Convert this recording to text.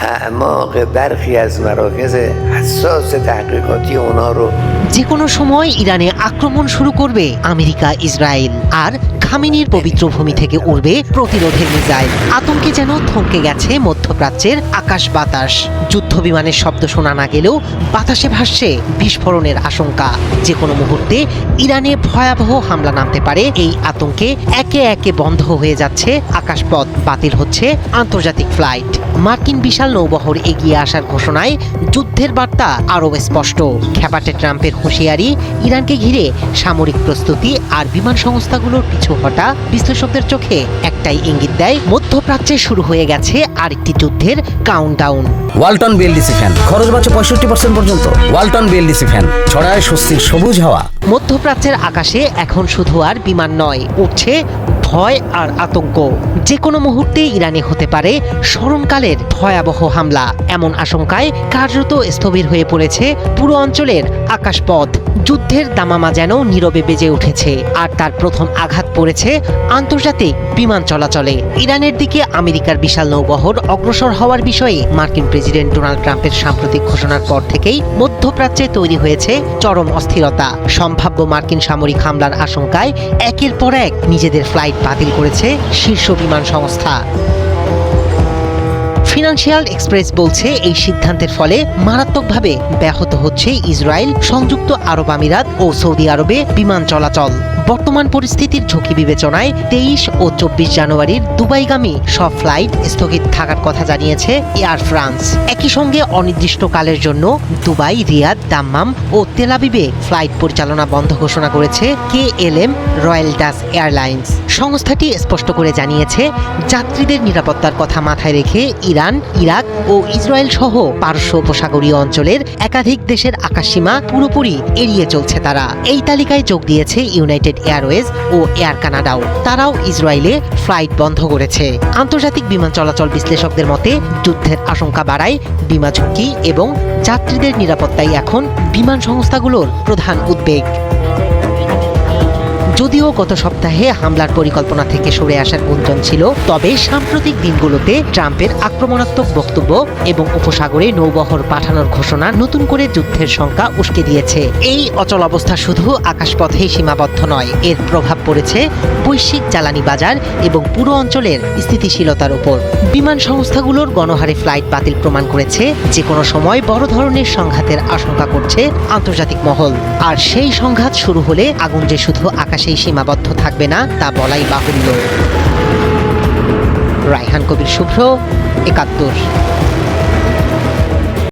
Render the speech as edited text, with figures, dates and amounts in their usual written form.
اعماق برخی از مراکز حساس تحقیقاتی اونا رو যে কোনো সময় ইরানে আক্রমণ শুরু করবে আমেরিকা ইসরায়েল, আর খামেনির পবিত্র ভূমি থেকে উড়বে প্রতিরোধের মিসাইল। আতঙ্কে যেন থমকে গেছে মধ্যপ্রাচ্যের আকাশ বাতাস। যুদ্ধ বিমানের শব্দ শোনা না গেলেও বাতাসে ভাসছে বিস্ফোরণের আশঙ্কা। যে কোনো মুহূর্তে ইরানে ভয়াবহ হামলা নামতে পারে। এই আতঙ্কে একে একে বন্ধ হয়ে যাচ্ছে আকাশপথ, বাতিল হচ্ছে আন্তর্জাতিক ফ্লাইট। মার্কিন বিশাল নৌবহর এগিয়ে আসার ঘোষণায় যুদ্ধের বার্তা আরও স্পষ্ট। খেপাটে ট্রাম্পের হুঁশিয়ারি, ইরানকে ঘিরে সামরিক প্রস্তুতি আর বিমান সংস্থাগুলোর পিছু হটা বিশ্লেষকদের চোখে একটাই ইঙ্গিত দেয়, মধ্যপ্রাচ্যে শুরু হয়ে গেছে আরেকটি যুদ্ধের কাউন্টডাউন। ওয়ালটন বিএলডিসি ফ্যান, খরচ বাঁচে 65% পর্যন্ত। ওয়ালটন বিএলডিসি ফ্যান ছড়ায় স্বস্তির সবুজ হাওয়া। মধ্যপ্রাচ্যের আকাশে এখন শুধু আর বিমান নয়, উঠছে ভয় আর আতঙ্ক। যে কোনো মুহূর্তে ইরানে হতে পারে স্মরণকালের ভয়াবহ হামলা। এমন আশঙ্কায় কার্যত স্থবির হয়ে পড়েছে পুরো অঞ্চলের আকাশপথ। যুদ্ধের দামামা যেন নীরবে বেজে উঠেছে, আর তার প্রথম আঘাত পড়েছে আন্তর্জাতিক বিমান চলাচলে। ইরানের দিকে আমেরিকার বিশাল নৌবহর অগ্রসর হওয়ার বিষয়ে মার্কিন প্রেসিডেন্ট ডোনাল্ড ট্রাম্পের সাম্প্রতিক ঘোষণার পর থেকেই মধ্যপ্রাচ্যে তৈরি হয়েছে চরম অস্থিরতা। সম্ভাব্য মার্কিন সামরিক হামলার আশঙ্কায় একের পর এক নিজেদের ফ্লাইট বাতিল করেছে শীর্ষ বিমান সংস্থা। ফিনান্সিয়াল এক্সপ্রেস বলছে, এই সিদ্ধান্তের ফলে মারাত্মকভাবে ব্যাহত হচ্ছে ইসরায়েল, সংযুক্ত আরব আমিরাত ও সৌদি আরবে বিমান চলাচল। বর্তমান পরিস্থিতির ঝুঁকি বিবেচনায় 23 ও 24 জানুয়ারির দুবাইগামী সব ফ্লাইট স্থগিত থাকার কথা জানিয়েছে এয়ার ফ্রান্স। একই সঙ্গে অনির্দিষ্টকালের জন্য দুবাই, রিয়াদ, দাম্মাম ও তেল আবিবে ফ্লাইট পরিচালনা বন্ধ ঘোষণা করেছে KLM রয়্যাল ডাচ এয়ারলাইন্স। সংস্থাটি স্পষ্ট করে জানিয়েছে, যাত্রীদের নিরাপত্তার কথা মাথায় রেখে ইরান, ইরাক ও ইসরায়েল সহ পারস্য উপসাগরীয় অঞ্চলের একাধিক দেশের আকাশসীমা পুরোপুরি এড়িয়ে চলছে তারা। এই তালিকায় যোগ দিয়েছে ইউনাইটেড এয়ারওয়েজ ও এয়ার কানাডাও। তারাও ইসরায়েলে ফ্লাইট বন্ধ করেছে। আন্তর্জাতিক বিমান চলাচল বিশ্লেষকদের মতে, যুদ্ধের আশঙ্কা বাড়ায় বিমা ঝুঁকি এবং যাত্রীদের নিরাপত্তাই এখন বিমান সংস্থাগুলোর প্রধান উদ্বেগ। যদিও গত সপ্তাহে হামলার পরিকল্পনা থেকে সরে আসার গুঞ্জন ছিল, তবে সাম্প্রতিক দিনগুলোতে ট্রাম্পের আক্রমণাত্মক বক্তব্য এবং উপসাগরে নৌবহর পাঠানোর ঘোষণা নতুন করে যুদ্ধের শঙ্কা উস্কে দিয়েছে। এই অচল অবস্থা শুধু আকাশপথেই সীমাবদ্ধ নয়, এর প্রভাব পড়েছে বৈশ্বিক জ্বালানি বাজার এবং পুরো অঞ্চলের স্থিতিশীলতার উপর। বিমান সংস্থাগুলোর গণহারে ফ্লাইট বাতিল প্রমাণ করেছে যে কোনো সময় বড় ধরনের সংঘাতের আশঙ্কা করছে আন্তর্জাতিক মহল। আর সেই সংঘাত শুরু হলে আগুন যে শুধু আকাশেই সীমাবদ্ধ থাকবে না তা বলাই বাহুল্য। রায়হান কবির শুভ্র, ৭১।